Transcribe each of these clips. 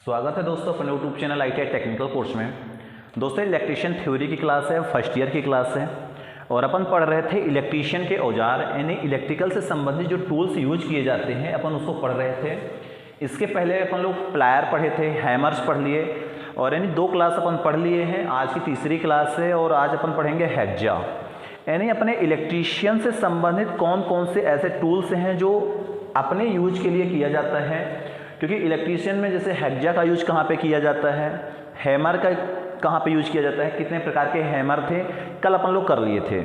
स्वागत है दोस्तों अपने YouTube channel ITI technical course में। दोस्तों इलेक्ट्रीशियन थ्योरी की क्लास है, फर्स्ट ईयर की क्लास है और अपन पढ़ रहे थे इलेक्ट्रीशियन के औजार यानी इलेक्ट्रिकल से संबंधित जो टूल्स यूज किए जाते हैं अपन उसको पढ़ रहे थे। इसके पहले अपन लोग प्लायर पढ़े थे, हैमर्स पढ़ लिए और यानी 2 क्लास अपन पढ़ लिए हैं। आज की तीसरी क्लास है और आज अपन पढ़ेंगे हेक्जा यानी अपने इलेक्ट्रीशियन से संबंधित कौन कौन से ऐसे टूल्स हैं जो अपने यूज के लिए किया जाता है। क्योंकि इलेक्ट्रीशियन में जैसे हेक्जा का यूज कहाँ पे किया जाता है, हैमर का कहाँ पे यूज किया जाता है, कितने प्रकार के हैमर थे कल अपन लोग कर लिए थे।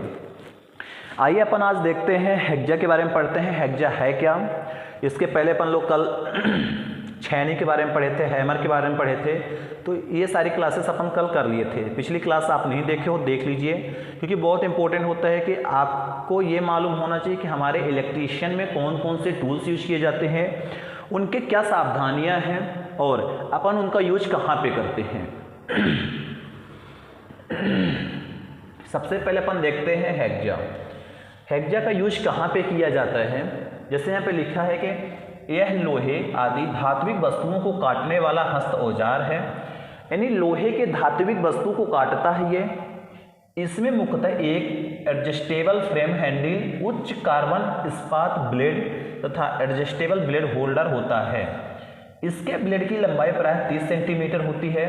आइए अपन आज देखते हैं हेक्जा के बारे में पढ़ते हैं। हेक्जा है क्या। इसके पहले अपन लोग कल छैनी के बारे में पढ़े थे, हैमर के बारे में पढ़े थे, तो ये सारी क्लासेस अपन कल कर लिए थे। पिछली क्लास आप नहीं देखे हो देख लीजिए, क्योंकि बहुत इंपॉर्टेंट होता है कि आपको ये मालूम होना चाहिए कि हमारे इलेक्ट्रीशियन में कौन कौन से टूल्स यूज किए जाते हैं, उनके क्या सावधानियां हैं और अपन उनका यूज कहाँ पे करते हैं। सबसे पहले अपन देखते हैं हेक्जा। हेक्जा का यूज कहाँ पे किया जाता है। जैसे यहाँ पे लिखा है कि यह लोहे आदि धात्विक वस्तुओं को काटने वाला हस्त औजार है, यानी लोहे के धात्विक वस्तु को काटता है ये। इसमें मुख्यतः एक एडजस्टेबल फ्रेम हैंडल, उच्च कार्बन इस्पात ब्लेड तथा एडजस्टेबल ब्लेड होल्डर होता है। इसके ब्लेड की लंबाई प्राय 30 सेंटीमीटर होती है।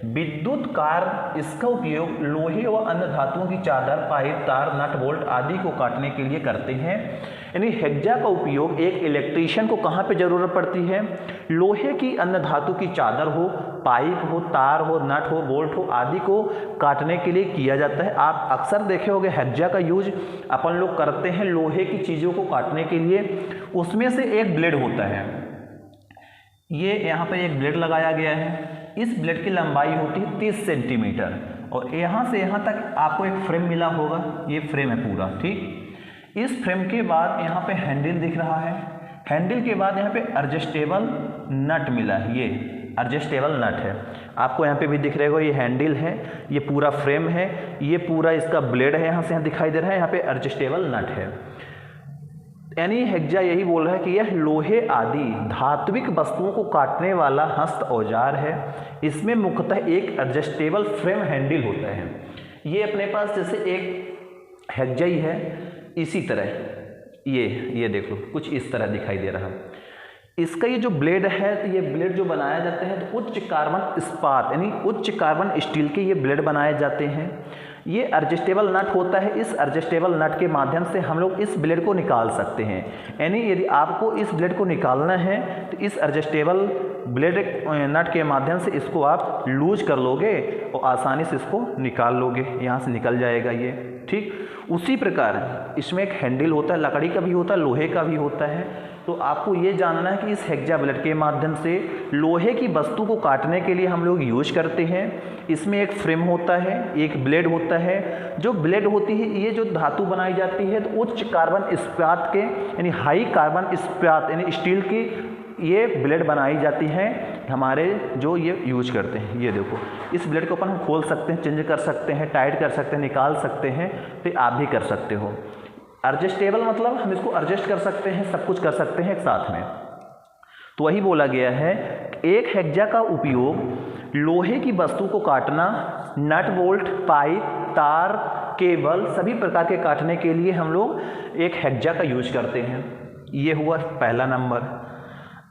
विद्युत कार इसका उपयोग लोहे व अन्य धातुओं की चादर, पाइप, तार, नट बोल्ट आदि को काटने के लिए करते हैं। यानी हेक्जा का उपयोग एक इलेक्ट्रीशियन को कहाँ पे जरूरत पड़ती है, लोहे की अन्य धातु की चादर हो, पाइप हो, तार हो, नट हो, बोल्ट हो आदि को काटने के लिए किया जाता है। आप अक्सर देखे होंगे हेक्जा का यूज अपन लोग करते हैं लोहे की चीज़ों को काटने के लिए। उसमें से एक ब्लेड होता है, ये यहाँ पर एक ब्लेड लगाया गया है। इस ब्लेड की लंबाई होती है 30 सेंटीमीटर और यहाँ से यहाँ तक आपको एक फ्रेम मिला होगा, ये फ्रेम है पूरा, ठीक। इस फ्रेम के बाद यहाँ पे हैंडल दिख रहा है, हैंडल के बाद यहाँ पे एडजस्टेबल नट मिला है, ये एडजस्टेबल नट है। आपको यहाँ पे भी दिख रहेगा, ये हैंडल है, ये पूरा फ्रेम है, ये पूरा इसका ब्लेड है, यहाँ से यहाँ दिखाई दे रहा है, यहाँ पे एडजस्टेबल नट है। यानी हेक्जा यही बोल रहा है कि यह लोहे आदि धात्विक वस्तुओं को काटने वाला हस्त औजार है। इसमें मुख्यतः एक एडजस्टेबल फ्रेम हैंडल होता है। ये अपने पास जैसे एक हेक्जा ही है, इसी तरह ये देख लो कुछ इस तरह दिखाई दे रहा है। इसका ये जो ब्लेड है, तो ये ब्लेड जो बनाया जाते हैं तो उच्च कार्बन इस्पात यानी उच्च कार्बन स्टील के ये ब्लेड बनाए जाते हैं। ये एडजस्टेबल नट होता है, इस एडजस्टेबल नट के माध्यम से हम लोग इस ब्लेड को निकाल सकते हैं। यानी यदि आपको इस ब्लेड को निकालना है तो इस एडजस्टेबल ब्लेड नट के माध्यम से इसको आप लूज कर लोगे और आसानी से इसको निकाल लोगे, यहाँ से निकल जाएगा ये, ठीक। उसी प्रकार इसमें एक हैंडल होता है, लकड़ी का भी होता है, लोहे का भी होता है। तो आपको ये जानना है कि इस हेक्जा ब्लेड के माध्यम से लोहे की वस्तु को काटने के लिए हम लोग यूज करते हैं। इसमें एक फ्रेम होता है, एक ब्लेड होता है। जो ब्लेड होती है ये जो धातु बनाई जाती है तो उच्च कार्बन इस्पात के यानी हाई कार्बन इस्पात यानी स्टील की ये ब्लेड बनाई जाती हैं हमारे जो ये यूज करते हैं। ये देखो इस ब्लेड को अपन हम खोल सकते हैं, चेंज कर सकते हैं, टाइट कर सकते हैं, निकाल सकते हैं, तो आप भी कर सकते हो। एडजस्टेबल मतलब हम इसको एडजस्ट कर सकते हैं, सब कुछ कर सकते हैं एक साथ में। तो वही बोला गया है, एक हेक्जा का उपयोग लोहे की वस्तु को काटना, नट बोल्ट, पाइप, तार, केबल सभी प्रकार के काटने के लिए हम लोग एक हेक्जा का यूज करते हैं। ये हुआ पहला नंबर।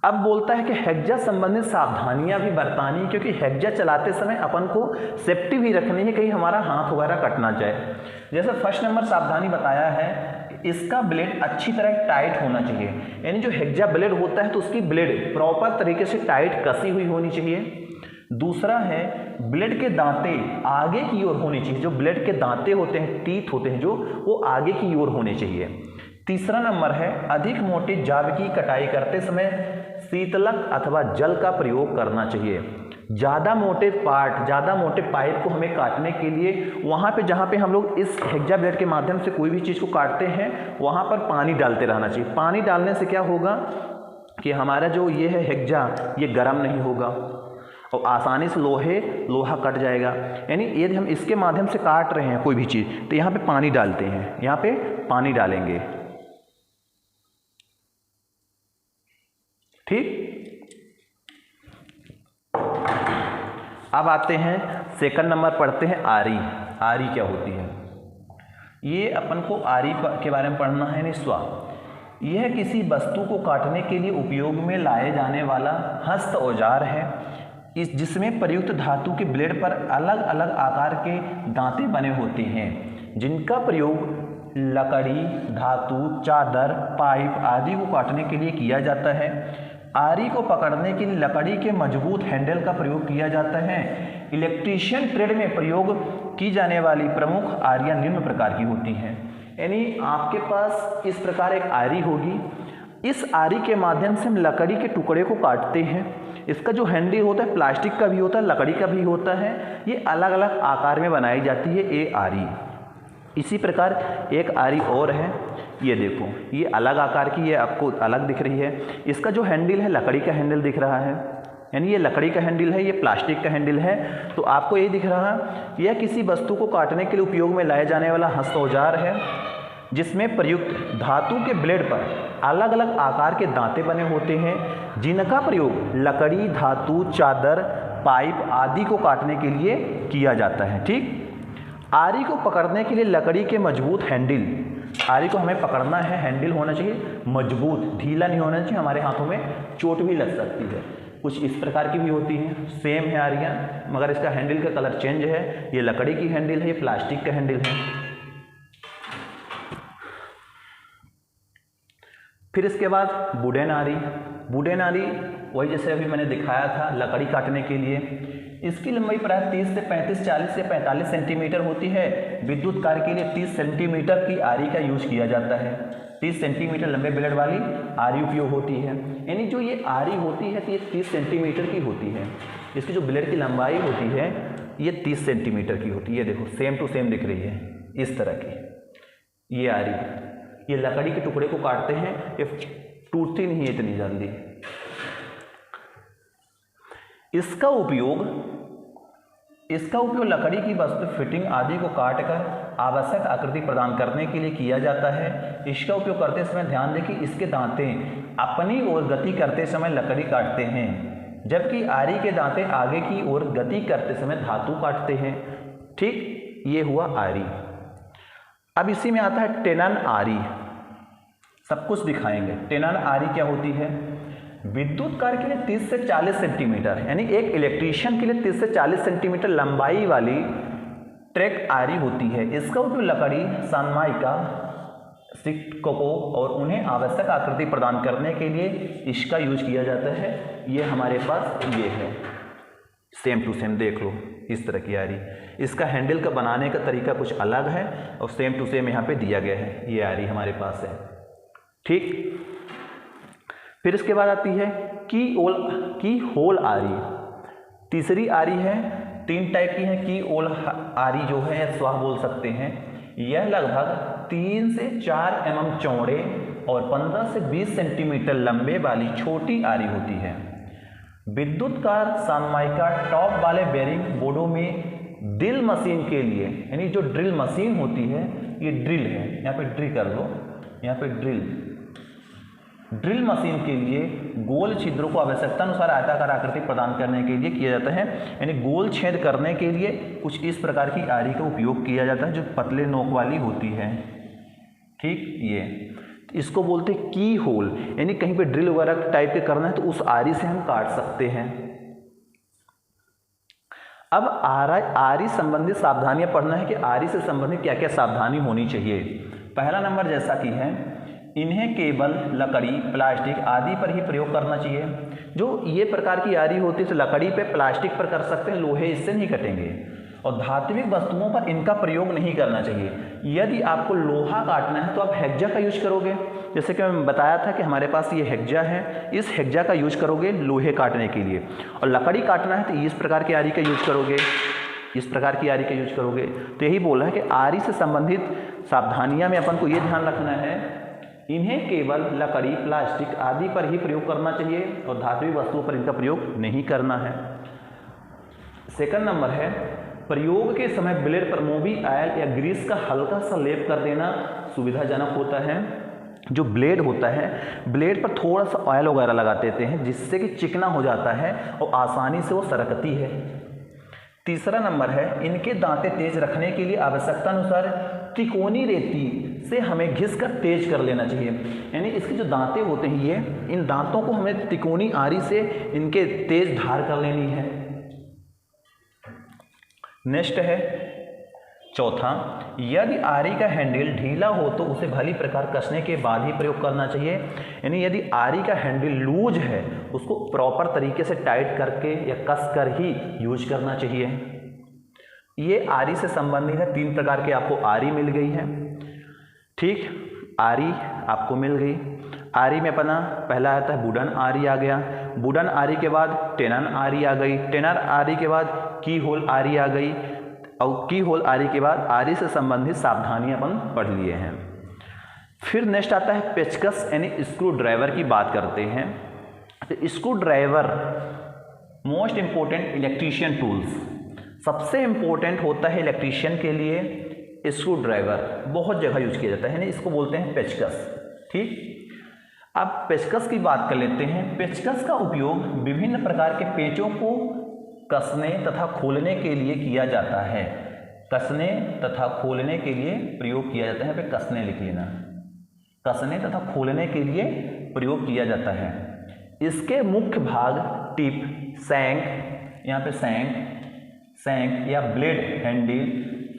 अब बोलता है कि हेक्जा संबंधित सावधानियां भी बरतानी, क्योंकि हेक्जा चलाते समय अपन को सेफ्टी भी रखनी है, कहीं हमारा हाथ वगैरह कट ना जाए। जैसे फर्स्ट नंबर सावधानी बताया है, इसका ब्लेड अच्छी तरह टाइट होना चाहिए। यानी जो हेक्जा ब्लेड होता है तो उसकी ब्लेड प्रॉपर तरीके से टाइट कसी हुई होनी चाहिए। दूसरा है ब्लेड के दांते आगे की ओर होने चाहिए। जो ब्लेड के दांते होते हैं, टीथ होते हैं जो, वो आगे की ओर होने चाहिए। तीसरा नंबर है अधिक मोटे जाब की कटाई करते समय शीतलक अथवा जल का प्रयोग करना चाहिए। ज़्यादा मोटे पार्ट, ज़्यादा मोटे पाइप को हमें काटने के लिए वहाँ पे जहाँ पे हम लोग इस हेक्जा ब्लेड के माध्यम से कोई भी चीज़ को काटते हैं वहाँ पर पानी डालते रहना चाहिए। पानी डालने से क्या होगा कि हमारा जो ये है हेक्जा ये गर्म नहीं होगा और आसानी से लोहा कट जाएगा। यानी यदि हम इसके माध्यम से काट रहे हैं कोई भी चीज़ तो यहाँ पे पानी डालते हैं, यहाँ पे पानी डालेंगे, ठीक। अब आते हैं सेकंड नंबर, पढ़ते हैं आरी। आरी क्या होती है? ये अपन को आरी के बारे में पढ़ना है। निस्वा, यह किसी वस्तु को काटने के लिए उपयोग में लाए जाने वाला हस्त औजार है, जिसमें प्रयुक्त धातु के ब्लेड पर अलग अलग आकार के दांते बने होते हैं, जिनका प्रयोग लकड़ी, धातु, चादर, पाइप आदि को काटने के लिए किया जाता है। आरी को पकड़ने के लिए लकड़ी के मजबूत हैंडल का प्रयोग किया जाता है। इलेक्ट्रीशियन ट्रेड में प्रयोग की जाने वाली प्रमुख आरियां निम्न प्रकार की होती हैं। यानी आपके पास इस प्रकार एक आरी होगी। इस आरी के माध्यम से हम लकड़ी के टुकड़े को काटते हैं। इसका जो हैंडल होता है प्लास्टिक का भी होता है, लकड़ी का भी होता है। ये अलग अलग आकार में बनाई जाती है ये आरी। इसी प्रकार एक आरी और है, ये देखो, ये अलग आकार की, ये आपको अलग दिख रही है। इसका जो हैंडल है लकड़ी का हैंडल दिख रहा है, यानी ये लकड़ी का हैंडल है, ये प्लास्टिक का हैंडल है। तो आपको ये दिख रहा है, यह किसी वस्तु को काटने के लिए उपयोग में लाए जाने वाला हस्त औजार है, जिसमें प्रयुक्त धातु के ब्लेड पर अलग अलग आकार के दांते बने होते हैं, जिनका प्रयोग लकड़ी, धातु, चादर, पाइप आदि को काटने के लिए किया जाता है। ठीक, आरी को पकड़ने के लिए लकड़ी के मजबूत हैंडल, आरी को हमें पकड़ना है, हैंडल होना चाहिए मजबूत, ढीला नहीं होना चाहिए, हमारे हाथों में चोट भी लग सकती है। कुछ इस प्रकार की भी होती हैं, सेम है आरियाँ, मगर इसका हैंडल का कलर चेंज है। ये लकड़ी की हैंडल है, ये प्लास्टिक का हैंडल है। फिर इसके बाद वुडन आरी। वुडन आरी वही जैसे अभी मैंने दिखाया था, लकड़ी काटने के लिए। इसकी लंबाई प्राय 30 से 35, 40 से 45 सेंटीमीटर होती है। विद्युत कार्य के लिए 30 सेंटीमीटर की आरी का यूज किया जाता है। 30 सेंटीमीटर लंबे ब्लेड वाली आरी उपयोग होती है। यानी जो ये आरी होती है तो ये 30 सेंटीमीटर की होती है। इसकी जो ब्लेड की लंबाई होती है ये 30 सेंटीमीटर की होती है। देखो सेम टू सेम दिख रही है इस तरह की ये आरी। ये लकड़ी के टुकड़े को काटते हैं, ये टूटती नहीं है इतनी जल्दी। इसका उपयोग लकड़ी की वस्तु फिटिंग आदि को काटकर आवश्यक आकृति प्रदान करने के लिए किया जाता है। इसका उपयोग करते समय ध्यान दें कि इसके दांते अपनी ओर गति करते समय लकड़ी काटते हैं, जबकि आरी के दांते आगे की ओर गति करते समय धातु काटते हैं। ठीक, ये हुआ आरी। अब इसी में आता है टेनन आरी। सब कुछ दिखाएंगे। टेनन आरी क्या होती है? विद्युत कार्य के लिए 30 से 40 सेंटीमीटर, यानी एक इलेक्ट्रीशियन के लिए 30 से 40 सेंटीमीटर लंबाई वाली ट्रैक आरी होती है। इसका उपयोग लकड़ी, सनमाइका, सिक्को और उन्हें आवश्यक आकृति प्रदान करने के लिए इसका यूज किया जाता है। ये हमारे पास ये है, सेम टू सेम देख लो इस तरह की आरी। इसका हैंडल का बनाने का तरीका कुछ अलग है और सेम टू सेम यहाँ पे दिया गया है। ये आरी हमारे पास है। ठीक, फिर इसके बाद आती है की होल आरी। तीसरी आरी है, 3 टाइप की है। की होल आरी जो है स्वाह बोल सकते हैं। यह लगभग 3 से 4 mm चौड़े और 15 से 20 सेंटीमीटर लंबे वाली छोटी आरी होती है। विद्युत कार सनमाइका टॉप वाले बेरिंग बोर्डों में ड्रिल मशीन के लिए, यानी जो ड्रिल मशीन होती है ये ड्रिल है, यहाँ पे ड्रिल कर लो, यहाँ पे ड्रिल मशीन के लिए गोल छिद्रों को आवश्यकता अनुसार आयताकार आकृति प्रदान करने के लिए किया जाता है। यानी गोल छेद करने के लिए कुछ इस प्रकार की आरी का उपयोग किया जाता है जो पतले नोक वाली होती है। ठीक, ये इसको बोलते हैं की होल, यानी कहीं पे ड्रिल वगैरह टाइप के करना है तो उस आरी से हम काट सकते हैं। अब आरी संबंधित सावधानियां पढ़ना है कि आरी से संबंधित क्या क्या सावधानी होनी चाहिए। पहला नंबर जैसा कि है, इन्हें केवल लकड़ी, प्लास्टिक आदि पर ही प्रयोग करना चाहिए। जो ये प्रकार की आरी होती है तो लकड़ी पे, प्लास्टिक पर कर सकते हैं, लोहे इससे नहीं कटेंगे। और धात्विक वस्तुओं पर इनका प्रयोग नहीं करना चाहिए। यदि आपको लोहा काटना है तो आप हेक्जा का यूज करोगे, जैसे कि मैं बताया था कि हमारे पास ये हेक्जा है, इस हेक्जा का यूज करोगे लोहे काटने के लिए। और लकड़ी काटना है तो इस प्रकार की आरी का यूज करोगे, इस प्रकार की आरी का यूज करोगे। तो यही बोला है कि आरी से संबंधित सावधानियां में अपन को ये ध्यान रखना है, इन्हें केवल लकड़ी, प्लास्टिक आदि पर ही प्रयोग करना चाहिए और धात्विक वस्तुओं पर इनका प्रयोग नहीं करना है। सेकंड नंबर है, प्रयोग के समय ब्लेड पर मोबिल ऑयल या ग्रीस का हल्का सा लेप कर देना सुविधाजनक होता है। जो ब्लेड होता है, ब्लेड पर थोड़ा सा ऑयल वगैरह लगा देते हैं जिससे कि चिकना हो जाता है और आसानी से वो सरकती है। तीसरा नंबर है, इनके दांतें तेज रखने के लिए आवश्यकता अनुसार त्रिकोणी रेती से हमें घिस कर तेज कर लेना चाहिए। यानी इसके जो दांतें होते हैं ये, इन दांतों को हमें त्रिकोणी आरी से इनके तेज धार कर लेनी है। नेक्स्ट है चौथा, यदि आरी का हैंडल ढीला हो तो उसे भली प्रकार कसने के बाद ही प्रयोग करना चाहिए। यानी यदि आरी का हैंडल लूज है उसको प्रॉपर तरीके से टाइट करके या कस कर ही यूज करना चाहिए। ये आरी से संबंधित है, 3 प्रकार के आपको आरी मिल गई है। ठीक, आरी आपको मिल गई। आरी में अपना पहला आता है वुडन आरी आ गया, वुडन आरी के बाद टेनन आरी आ गई, टेनर आरी के बाद की होल आरी आ गई, और की होल आरी के बाद आरी से संबंधित सावधानियां अपन पढ़ लिए हैं। फिर नेक्स्ट आता है पेचकस यानी स्क्रू ड्राइवर की बात करते हैं। तो screw driver most important electrician tools, सबसे इंपॉर्टेंट होता है इलेक्ट्रीशियन के लिए स्क्रू ड्राइवर, बहुत जगह यूज किया जाता है, यानी इसको बोलते हैं पेचकस। ठीक, अब पेचकस की बात कर लेते हैं। पेचकस का उपयोग विभिन्न प्रकार के पेचों को कसने तथा खोलने के लिए किया जाता है। कसने तथा खोलने के लिए प्रयोग किया जाता है, यहाँ पे कसने लिख लेना, कसने तथा खोलने के लिए प्रयोग किया जाता है। इसके मुख्य भाग टिप, सैंक, यहाँ पे सैंक या ब्लेड, हैंडल,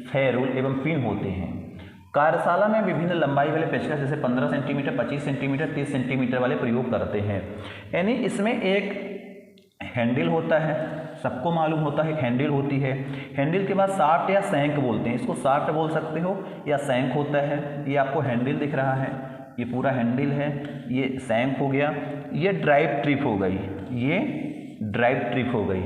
फेरुल एवं पिन होते हैं। कार्यशाला में विभिन्न लंबाई वाले पेचकस जैसे 15 सेंटीमीटर, 25 सेंटीमीटर, 30 सेंटीमीटर वाले प्रयोग करते हैं। यानी इसमें एक हैंडल होता है, सबको मालूम होता है हैंडल होती है। हैंडल के बाद शाफ्ट या सैंक बोलते हैं, इसको शाफ्ट बोल सकते हो या सैंक होता है। ये आपको हैंडल दिख रहा है, ये पूरा हैंडल है, ये सैंक हो गया, ये ड्राइव ट्रिप हो गई, ये ड्राइव ट्रिप हो गई।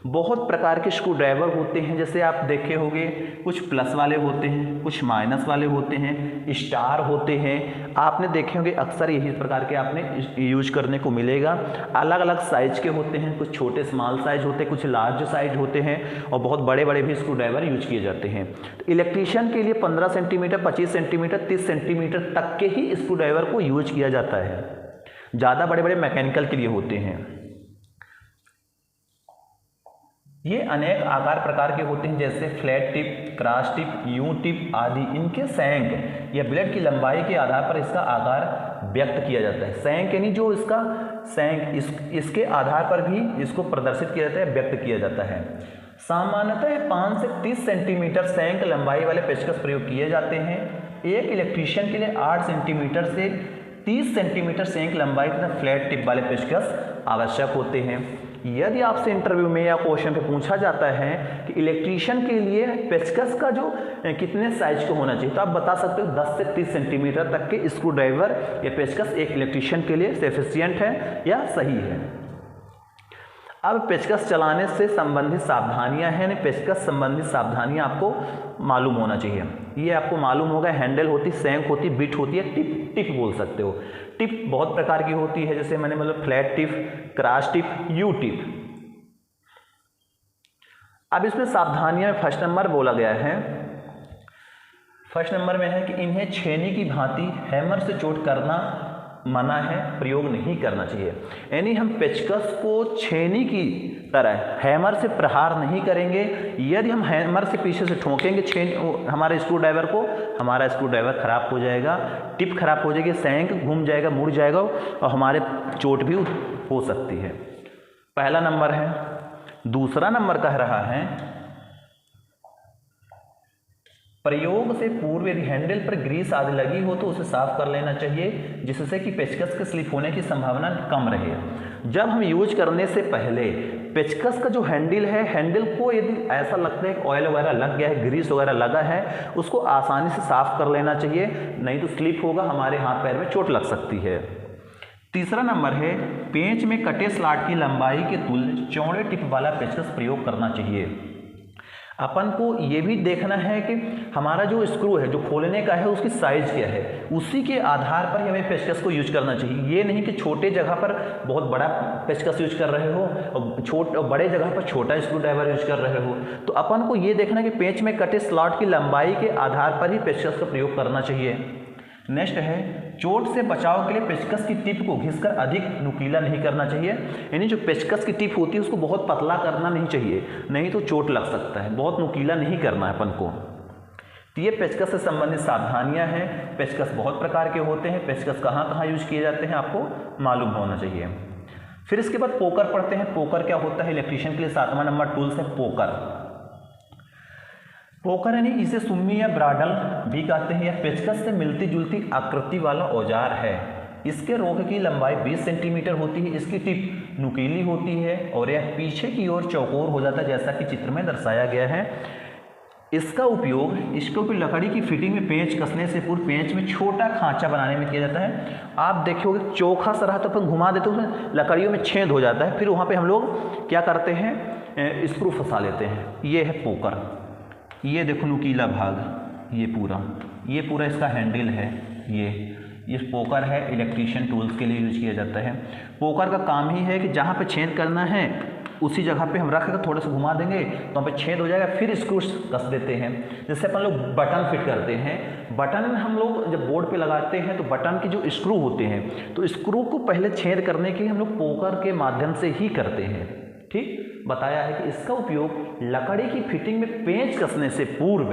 बहुत प्रकार के स्क्रू ड्राइवर होते हैं, जैसे आप देखे होंगे कुछ प्लस वाले होते हैं, कुछ माइनस वाले होते हैं, स्टार होते हैं, आपने देखे होंगे अक्सर यही प्रकार के आपने यूज करने को मिलेगा। अलग अलग साइज के होते हैं, कुछ छोटे स्मॉल साइज होते हैं, कुछ लार्ज साइज होते हैं, और बहुत बड़े बड़े भी स्क्रू ड्राइवर यूज किए जाते हैं। तो इलेक्ट्रीशियन के लिए 15 सेंटीमीटर, 25 सेंटीमीटर, 30 सेंटीमीटर तक के ही स्क्रू ड्राइवर को यूज किया जाता है। ज़्यादा बड़े बड़े मैकेनिकल के लिए होते हैं। ये अनेक आकार प्रकार के होते हैं, जैसे flat tip, cross tip, you tip आदि। इनके सैंक या ब्लेड की लंबाई के आधार पर इसका आकार व्यक्त किया जाता है। सैंक यानी जो इसका सैंक, इसके आधार पर भी इसको प्रदर्शित किया जाता है, व्यक्त किया जाता है। सामान्यतः 5 से 30 सेंटीमीटर सैंक लंबाई वाले पेचकस प्रयोग किए जाते हैं। एक इलेक्ट्रीशियन के लिए 8 सेंटीमीटर से 30 सेंटीमीटर सैंक लंबाई तथा फ्लैट टिप वाले पेचकस आवश्यक होते हैं। यदि आपसे इंटरव्यू में या क्वेश्चन पे पूछा जाता है कि इलेक्ट्रीशियन के लिए पेचकस का जो कितने साइज का होना चाहिए, तो आप बता सकते हो 10 से 30 सेंटीमीटर तक के स्क्रू ड्राइवर या पेचकस एक इलेक्ट्रीशियन के लिए सफिशिएंट है या सही है। अब पेचकस चलाने से संबंधित सावधानियां हैं, पेचकस संबंधित सावधानियां आपको मालूम होना चाहिए। ये आपको मालूम होगा, हैंडल होती, सैंक होती, बिट होती है, टिप बोल सकते हो। टिप बहुत प्रकार की होती है, जैसे मैंने मतलब flat tip, cross tip, you tip. अब इसमें सावधानियां फर्स्ट नंबर बोला गया है, फर्स्ट नंबर में है कि इन्हें छेनी की भांति हैमर से चोट करना मना है, प्रयोग नहीं करना चाहिए। यानी हम पेचकस को छेनी की तरह हैमर से प्रहार नहीं करेंगे। यदि हम हैमर से पीछे से ठोकेंगे हमारे स्क्रू ड्राइवर को, हमारा स्क्रू ड्राइवर खराब हो जाएगा, टिप खराब हो जाएगी, सैंक घूम जाएगा, मुड़ जाएगा और हमारे चोट भी हो सकती है। पहला नंबर है। दूसरा नंबर कह रहा है, प्रयोग से पूर्व यदि हैंडल पर ग्रीस आदि लगी हो तो उसे साफ कर लेना चाहिए, जिससे कि पेचकस के स्लिप होने की संभावना कम रहे। जब हम यूज करने से पहले पेचकस का जो हैंडल है, हैंडल को यदि ऐसा लगता है कि ऑयल वगैरह लग गया है, ग्रीस वगैरह लगा है, उसको आसानी से साफ कर लेना चाहिए, नहीं तो स्लिप होगा, हमारे हाथ पैर में चोट लग सकती है। तीसरा नंबर है, पेंच में कटे स्लॉट की लंबाई के तुल्य चौड़े टिप वाला पेचकस प्रयोग करना चाहिए। अपन को ये भी देखना है कि हमारा जो स्क्रू है, जो खोलने का है, उसकी साइज क्या है, उसी के आधार पर हमें पेचकस को यूज करना चाहिए। ये नहीं कि छोटे जगह पर बहुत बड़ा पेचकस यूज कर रहे हो और बड़े जगह पर छोटा स्क्रू ड्राइवर यूज कर रहे हो। तो अपन को ये देखना कि पेंच में कटे स्लॉट की लंबाई के आधार पर ही पेचकस का प्रयोग करना चाहिए। नेक्स्ट है, चोट से बचाव के लिए पेचकस की टिप को घिसकर अधिक नुकीला नहीं करना चाहिए, यानी जो पेचकस की टिप होती है उसको बहुत पतला करना नहीं चाहिए, नहीं तो चोट लग सकता है। बहुत नुकीला नहीं करना है अपन को। तो ये पेचकस से संबंधित सावधानियां हैं। पेचकस बहुत प्रकार के होते हैं, पेचकस कहाँ कहाँ यूज किए जाते हैं आपको मालूम होना चाहिए। फिर इसके बाद पोकर पढ़ते हैं। पोकर क्या होता है? इलेक्ट्रीशियन के लिए 7वां नंबर टूल्स है पोकर। पोकर यानी इसे सुम्मी या ब्राडल भी कहते हैं। यह पेचकस से मिलती जुलती आकृति वाला औजार है। इसके रोग की लंबाई 20 सेंटीमीटर होती है। इसकी टिप नुकीली होती है और यह पीछे की ओर चौकोर हो जाता है, जैसा कि चित्र में दर्शाया गया है। इसका उपयोग स्टोव की लकड़ी की फिटिंग में पेंच कसने से पूर्व पेंच में छोटा खांचा बनाने में किया जाता है। आप देखोगे चोखा सा रहा तो अपन घुमा देते हैं, उसमें लकड़ियों में छेद हो जाता है, फिर वहाँ पे हम लोग क्या करते हैं, स्क्रू फंसा लेते हैं। ये है पोकर। ये देखो नुकीला भाग, ये पूरा इसका हैंडल है। ये पोकर है, इलेक्ट्रीशियन टूल्स के लिए यूज किया जाता है। पोकर का काम ही है कि जहाँ पे छेद करना है उसी जगह पे हम रख कर थोड़ा सा घुमा देंगे तो वहाँ पे छेद हो जाएगा, फिर स्क्रू कस देते हैं। जैसे अपन लोग बटन फिट करते हैं, बटन हम लोग जब बोर्ड पे लगाते हैं तो बटन के जो स्क्रू होते हैं तो स्क्रू को पहले छेद करने के लिए हम लोग पोकर के माध्यम से ही करते हैं। ठीक बताया है कि इसका उपयोग लकड़ी की फिटिंग में पेंच कसने से पूर्व,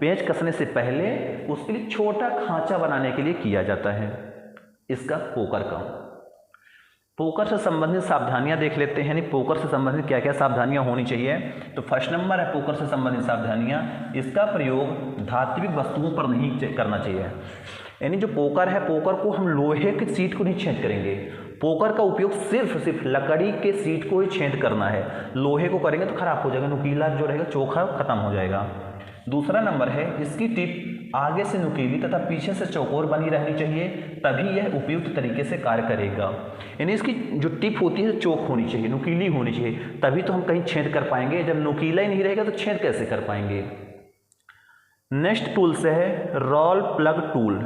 पेंच कसने से पहले उसके लिए छोटा खांचा बनाने के लिए किया जाता है। इसका पोकर का। पोकर से संबंधित सावधानियां देख लेते हैं, यानी पोकर से संबंधित क्या क्या सावधानियां होनी चाहिए। तो फर्स्ट नंबर है पोकर से संबंधित सावधानियां, इसका प्रयोग धात्विक वस्तुओं पर नहीं करना चाहिए। यानी जो पोकर है, पोकर को हम लोहे के सीट को नहीं छेद करेंगे। पोकर का उपयोग सिर्फ लकड़ी के सीट को ही छेद करना है। लोहे को करेंगे तो खराब हो जाएगा, नुकीला जो रहेगा चोखा खत्म हो जाएगा। दूसरा नंबर है इसकी टिप आगे से नुकीली तथा पीछे से चौकोर बनी रहनी चाहिए, तभी यह उपयुक्त तरीके से कार्य करेगा। यानी इसकी जो टिप होती है चौक होनी चाहिए, नुकीली होनी चाहिए, तभी तो हम कहीं छेद कर पाएंगे। जब नुकीला ही नहीं रहेगा तो छेद कैसे कर पाएंगे। नेक्स्ट टूल से है रोल प्लग टूल।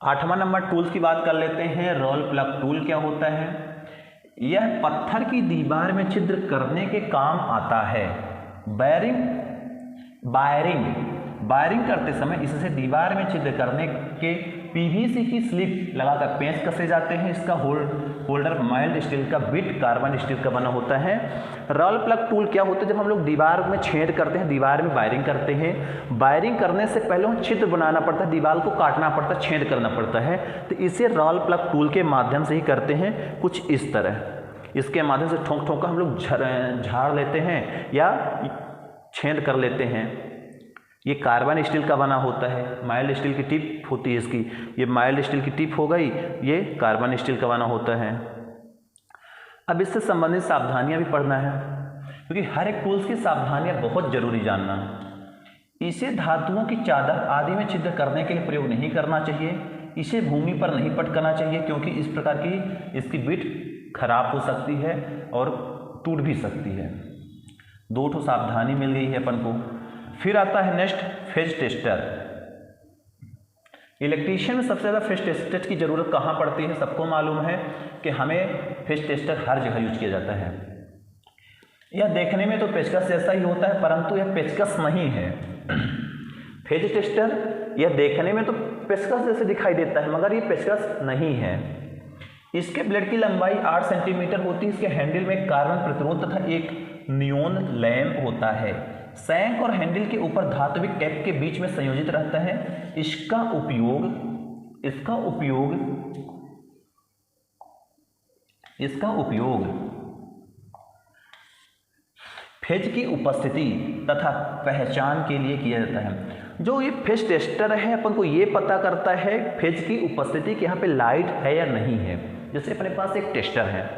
8वां नंबर टूल्स की बात कर लेते हैं। रोल प्लग टूल क्या होता है? यह पत्थर की दीवार में छिद्र करने के काम आता है। वायरिंग करते समय इससे दीवार में छिद्र करने के पीवीसी की स्लिप लगाकर पेंच कसे जाते हैं। इसका होल्डर माइल्ड स्टील का, बिट कार्बन स्टील का बना होता है। रोल प्लग टूल क्या होता है? जब हम लोग दीवार में छेद करते हैं, दीवार में वायरिंग करते हैं, वायरिंग करने से पहले हम छिद्र बनाना पड़ता है, दीवार को काटना पड़ता है, छेद करना पड़ता है। तो इसे रोल प्लग टूल के माध्यम से ही करते हैं, कुछ इस तरह। इसके माध्यम से ठोक ठोक हम लोग झाड़ लेते हैं या छेद कर लेते हैं। ये कार्बन स्टील का बना होता है, माइल्ड स्टील की टिप होती है इसकी। ये माइल्ड स्टील की टिप हो गई, ये कार्बन स्टील का बना होता है। अब इससे संबंधित सावधानियां भी पढ़ना है, क्योंकि हर एक टूल्स की सावधानियां बहुत जरूरी जानना। इसे धातुओं की चादर आदि में छिद्र करने के लिए प्रयोग नहीं करना चाहिए। इसे भूमि पर नहीं पटकना चाहिए, क्योंकि इस प्रकार की इसकी बिट खराब हो सकती है और टूट भी सकती है। 2 ठो सावधानी मिल गई है अपन को। फिर आता है नेक्स्ट फेज टेस्टर। इलेक्ट्रीशियन में सबसे ज़्यादा फेज टेस्टर की ज़रूरत कहाँ पड़ती है? सबको मालूम है कि हमें फेज टेस्टर हर जगह यूज किया जाता है। यह देखने में तो पेचकस जैसा ही होता है, परंतु यह पेचकस नहीं है। फेज टेस्टर यह देखने में तो पेचकस जैसे दिखाई देता है, मगर ये पेचकस नहीं है। इसके ब्लेड की लंबाई 8 सेंटीमीटर होती है। इसके हैंडल में कार्बन प्रतिरोध तथा एक नियोन लैंप होता है। सैंक और हैंडल के ऊपर धात्विक कैप के बीच में संयोजित रहता है। इसका उपयोग फेज की उपस्थिति तथा पहचान के लिए किया जाता है। जो ये फेज टेस्टर है, अपन को ये पता करता है फेज की उपस्थिति कि यहाँ पे लाइट है या नहीं है। जैसे अपने पास एक टेस्टर है,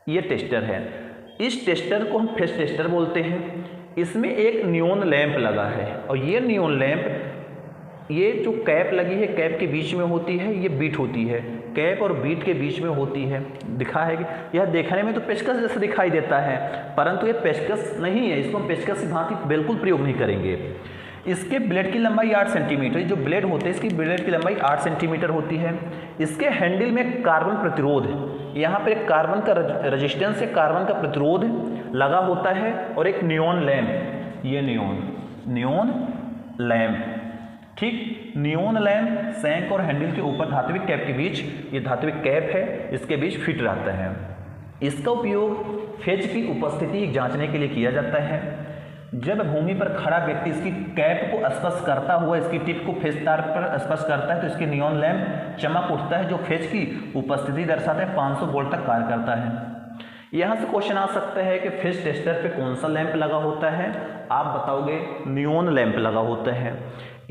ये टेस्टर है, इस टेस्टर को हम फेज टेस्टर बोलते हैं। इसमें एक नियोन लैंप लगा है और ये नियोन लैंप, ये जो कैप लगी है कैप के बीच में होती है, ये बीट होती है, कैप और बीट के बीच में होती है। दिखा है कि यह देखने में तो पेचकस जैसा दिखाई देता है, परंतु ये पेचकस नहीं है। इसको हम पेचकस की भांति बिल्कुल प्रयोग नहीं करेंगे। इसके ब्लेड की लंबाई 8 सेंटीमीटर, जो ब्लेड होते हैं इसकी ब्लेड की लंबाई 8 सेंटीमीटर होती है। इसके हैंडल में कार्बन प्रतिरोध, यहाँ पर एक कार्बन का रेजिस्टेंस है, कार्बन का प्रतिरोध लगा होता है और एक नियोन लैंप, ये नियोन लैंप, ठीक। नियोन लैंप सैंक और हैंडल के ऊपर धात्विक कैप के बीच, ये धात्विक कैप है, इसके बीच फिट रहता है। इसका उपयोग फेज की उपस्थिति जांचने के लिए किया जाता है। जब भूमि पर खड़ा व्यक्ति इसकी कैप को स्पर्श करता हुआ इसकी टिप को फेज तार पर स्पर्श करता है तो इसके नियोन लैंप चमक उठता है, जो फेज की उपस्थिति दर्शाता है। 500 वोल्ट तक कार्य करता है। यहाँ से क्वेश्चन आ सकता है कि फेज टेस्टर पे कौन सा लैंप लगा होता है, आप बताओगे नियोन लैंप लगा होता है।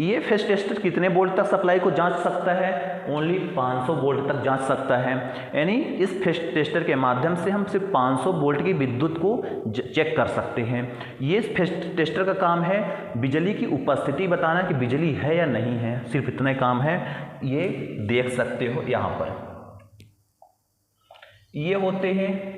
ये फेज टेस्टर कितने वोल्ट तक सप्लाई को जांच सकता है, ओनली 500 वोल्ट तक जांच सकता है। यानी इस फेज टेस्टर के माध्यम से हम सिर्फ 500 वोल्ट की विद्युत को चेक कर सकते हैं। ये फेज टेस्टर का काम है बिजली की उपस्थिति बताना कि बिजली है या नहीं है, सिर्फ इतना काम है। ये देख सकते हो यहाँ पर, ये होते हैं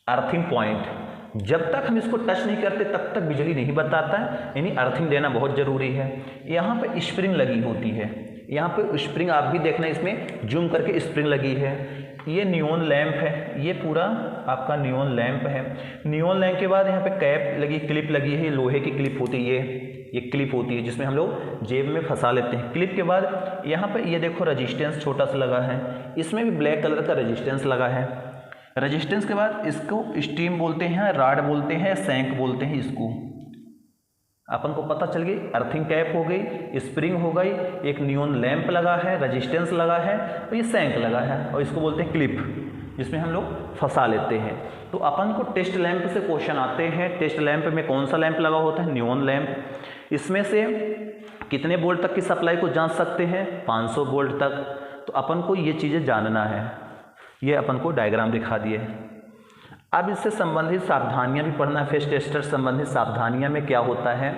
अर्थिंग पॉइंट। जब तक हम इसको टच नहीं करते तब तक बिजली नहीं बताता है, यानी अर्थिंग देना बहुत ज़रूरी है। यहाँ पे स्प्रिंग लगी होती है, यहाँ पे स्प्रिंग आप भी देखना, इसमें जूम करके स्प्रिंग लगी है। ये नियोन लैंप है, ये पूरा आपका नियोन लैंप है। नियोन लैंप के बाद यहाँ पे कैप लगी, क्लिप लगी है, लोहे की क्लिप होती है, ये क्लिप होती है जिसमें हम लोग जेब में फंसा लेते हैं। क्लिप के बाद यहाँ पे ये देखो रजिस्टेंस छोटा सा लगा है, इसमें भी ब्लैक कलर का रजिस्टेंस लगा है। रजिस्टेंस के बाद इसको स्टीम बोलते हैं, राड बोलते हैं, सैंक बोलते हैं। इसको अपन को पता चल गई, अर्थिंग कैप हो गई, स्प्रिंग हो गई, एक नियोन लैंप लगा है, रजिस्टेंस लगा है और ये सैंक लगा है, और इसको बोलते हैं क्लिप, जिसमें हम लोग फंसा लेते हैं। तो अपन को टेस्ट लैंप से क्वेश्चन आते हैं। टेस्ट लैंप में कौन सा लैंप लगा होता है, नियोन लैंप। इसमें से कितने वोल्ट तक की सप्लाई को जांच सकते हैं, 500 वोल्ट तक। तो अपन को ये चीज़ें जानना है, ये अपन को डायग्राम दिखा दिए। अब इससे संबंधित सावधानियां भी पढ़ना है। फेज टेस्टर संबंधित सावधानियां में क्या होता है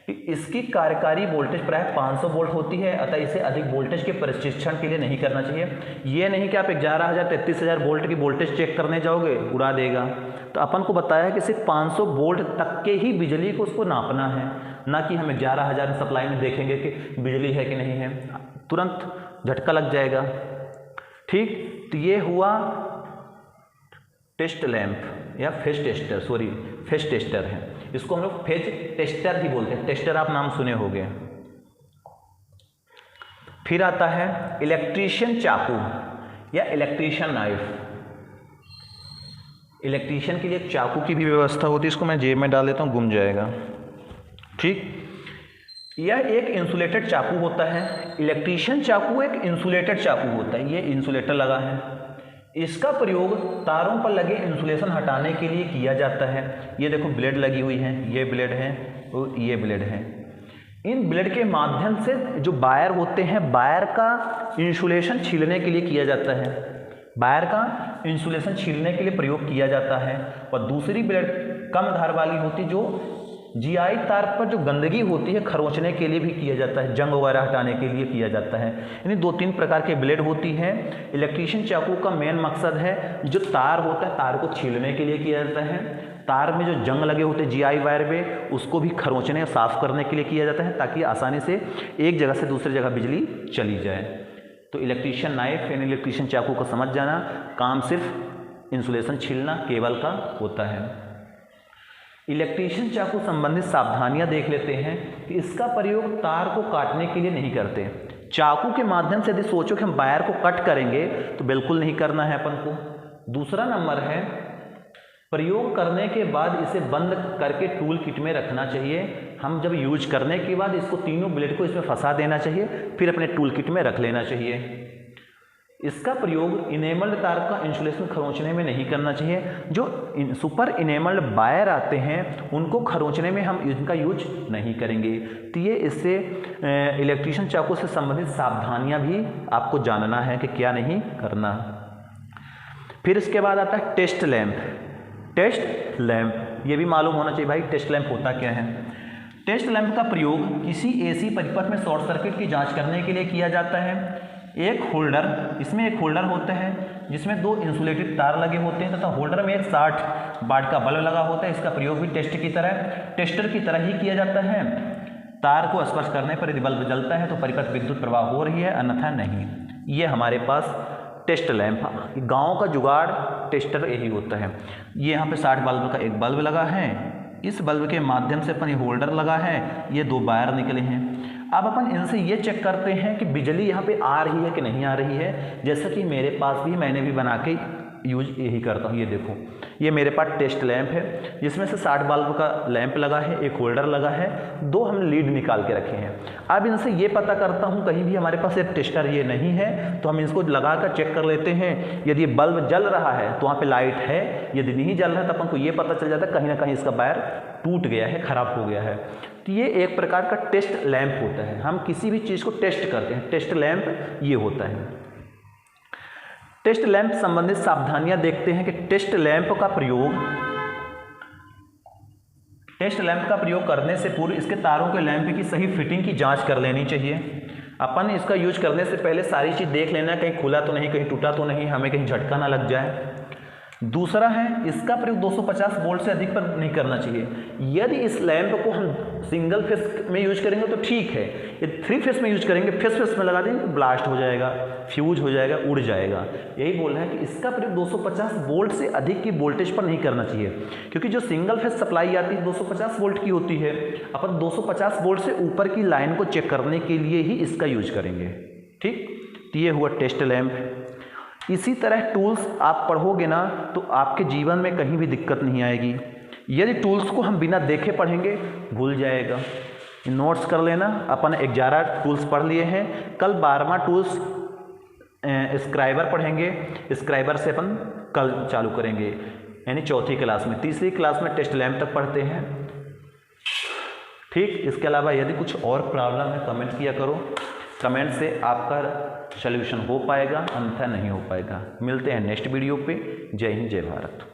कि इसकी कार्यकारी वोल्टेज प्राय 500 वोल्ट होती है, अतः इसे अधिक वोल्टेज के प्रशिक्षण के लिए नहीं करना चाहिए। ये नहीं कि आप 11,000 33,000 वोल्ट की वोल्टेज चेक करने जाओगे, उड़ा देगा। तो अपन को बताया है कि सिर्फ 500 वोल्ट तक के ही बिजली को उसको नापना है, ना कि हम 11,000 सप्लाई में देखेंगे कि बिजली है कि नहीं है, तुरंत झटका लग जाएगा। ठीक, तो ये हुआ टेस्ट लैंप या phase tester, sorry phase tester है, इसको हम लोग फेज टेस्टर ही बोलते हैं। टेस्टर आप नाम सुने होंगे। फिर आता है इलेक्ट्रीशियन चाकू या इलेक्ट्रीशियन नाइफ। इलेक्ट्रीशियन के लिए चाकू की भी व्यवस्था होती है, इसको मैं जेब में डाल देता हूँ, गुम जाएगा। ठीक, यह एक इंसुलेटेड चाकू होता है। इलेक्ट्रीशियन चाकू एक इंसुलेटेड चाकू होता है, ये इंसुलेटर लगा है। इसका प्रयोग तारों पर लगे इंसुलेशन हटाने के लिए किया जाता है। ये देखो ब्लेड लगी हुई है, ये ब्लेड है और ये ब्लेड है। इन ब्लेड के माध्यम से जो वायर होते हैं, वायर का इंसुलेशन छीलने के लिए किया जाता है, वायर का इंसुलेशन छीलने के लिए प्रयोग किया जाता है। और दूसरी ब्लेड कम धार वाली होती, जो जीआई तार पर जो गंदगी होती है खरोंचने के लिए भी किया जाता है, जंग वगैरह हटाने के लिए किया जाता है। यानी 2-3 प्रकार के ब्लेड होती है। इलेक्ट्रीशियन चाकू का मेन मकसद है जो तार होता है, तार को छीलने के लिए किया जाता है। तार में जो जंग लगे होते हैं जीआई वायर में, उसको भी खरोंचने साफ करने के लिए किया जाता है, ताकि आसानी से एक जगह से दूसरी जगह बिजली चली जाए। तो इलेक्ट्रीशियन नाइफ यानी इलेक्ट्रीशियन चाकू को समझ जाना, काम सिर्फ इंसुलेशन छीलना केबल का होता है। इलेक्ट्रीशियन चाकू संबंधित सावधानियां देख लेते हैं कि इसका प्रयोग तार को काटने के लिए नहीं करते। चाकू के माध्यम से यदि सोचो कि हम वायर को कट करेंगे तो बिल्कुल नहीं करना है अपन को। दूसरा नंबर है प्रयोग करने के बाद इसे बंद करके टूल किट में रखना चाहिए। हम जब यूज करने के बाद इसको तीनों ब्लेड को इसमें फंसा देना चाहिए, फिर अपने टूल किट में रख लेना चाहिए। इसका प्रयोग इनेमल्ड तार का इंसुलेशन खरोंचने में नहीं करना चाहिए। जो सुपर इनेमल्ड वायर आते हैं उनको खरोंचने में हम इनका यूज नहीं करेंगे। तो ये इससे इलेक्ट्रीशियन चाकू से संबंधित सावधानियां भी आपको जानना है कि क्या नहीं करना। फिर इसके बाद आता है टेस्ट लैंप। टेस्ट लैंप ये भी मालूम होना चाहिए भाई, टेस्ट लैंप होता क्या है। टेस्ट लैंप का प्रयोग किसी एसी परिपथ में शॉर्ट सर्किट की जांच करने के लिए किया जाता है। एक होल्डर, इसमें एक होल्डर होता है जिसमें 2 इंसुलेटेड तार लगे होते हैं तथा होल्डर में एक 60 वाट का बल्ब लगा होता है। इसका प्रयोग भी टेस्टर की तरह ही किया जाता है। तार को स्पर्श करने पर यदि बल्ब जलता है तो परिपथ विद्युत प्रवाह हो रही है, अन्यथा नहीं। ये हमारे पास टेस्ट लैंप, गांव का जुगाड़ टेस्टर यही होता है। ये यहाँ पे 60 बल्ब का एक बल्ब लगा है, इस बल्ब के माध्यम से अपन ये होल्डर लगा है, ये 2 वायर निकले हैं। अब अपन इनसे ये चेक करते हैं कि बिजली यहाँ पे आ रही है कि नहीं आ रही है। जैसा कि मेरे पास भी, मैंने भी बना के यूज यही करता हूँ। ये देखो, ये मेरे पास टेस्ट लैंप है जिसमें से 60 बल्ब का लैंप लगा है, एक होल्डर लगा है, 2 हमने लीड निकाल के रखे हैं। अब इनसे ये पता करता हूँ, कहीं भी हमारे पास एक टेस्टर ये नहीं है तो हम इसको लगा कर चेक कर लेते हैं। यदि बल्ब जल रहा है तो वहाँ पे लाइट है, यदि नहीं जल रहा है तो अपन को ये पता चल जाता है कहीं ना कहीं इसका वायर टूट गया है, खराब हो गया है। तो ये एक प्रकार का टेस्ट लैंप होता है। हम किसी भी चीज़ को टेस्ट करते हैं, टेस्ट लैंप ये होता है। टेस्ट लैंप संबंधित सावधानियां देखते हैं कि टेस्ट लैंप का प्रयोग करने से पूर्व इसके तारों के लैंप की सही फिटिंग की जांच कर लेनी चाहिए। अपन इसका यूज करने से पहले सारी चीज़ देख लेना, कहीं खुला तो नहीं, कहीं टूटा तो नहीं, हमें कहीं झटका ना लग जाए। दूसरा है, इसका प्रयोग 250 वोल्ट से अधिक पर नहीं करना चाहिए। यदि इस लैंप को हम सिंगल फेस में यूज करेंगे तो ठीक है, यदि 3 फेस में यूज करेंगे, फेस में लगा देंगे तो ब्लास्ट हो जाएगा, फ्यूज हो जाएगा, उड़ जाएगा। यही बोल रहा है कि इसका प्रयोग 250 वोल्ट से अधिक की वोल्टेज पर नहीं करना चाहिए, क्योंकि जो सिंगल फेस सप्लाई आती है 250 वोल्ट की होती है। अपन 250 वोल्ट से ऊपर की लाइन को चेक करने के लिए ही इसका यूज करेंगे। ठीक, तो ये हुआ टेस्ट लैंप। इसी तरह टूल्स आप पढ़ोगे ना तो आपके जीवन में कहीं भी दिक्कत नहीं आएगी। यदि टूल्स को हम बिना देखे पढ़ेंगे भूल जाएगा। नोट्स कर लेना, अपन 11 टूल्स पढ़ लिए हैं, कल 12वां टूल्स स्क्राइबर पढ़ेंगे। स्क्राइबर से अपन कल चालू करेंगे, यानी चौथी क्लास में। तीसरी क्लास में टेस्ट लैंप तक पढ़ते हैं। ठीक, इसके अलावा यदि कुछ और प्रॉब्लम है कमेंट किया करो, कमेंट से आपका सॉल्यूशन हो पाएगा, अन्यथा नहीं हो पाएगा। मिलते हैं नेक्स्ट वीडियो पे। जय हिंद, जय भारत।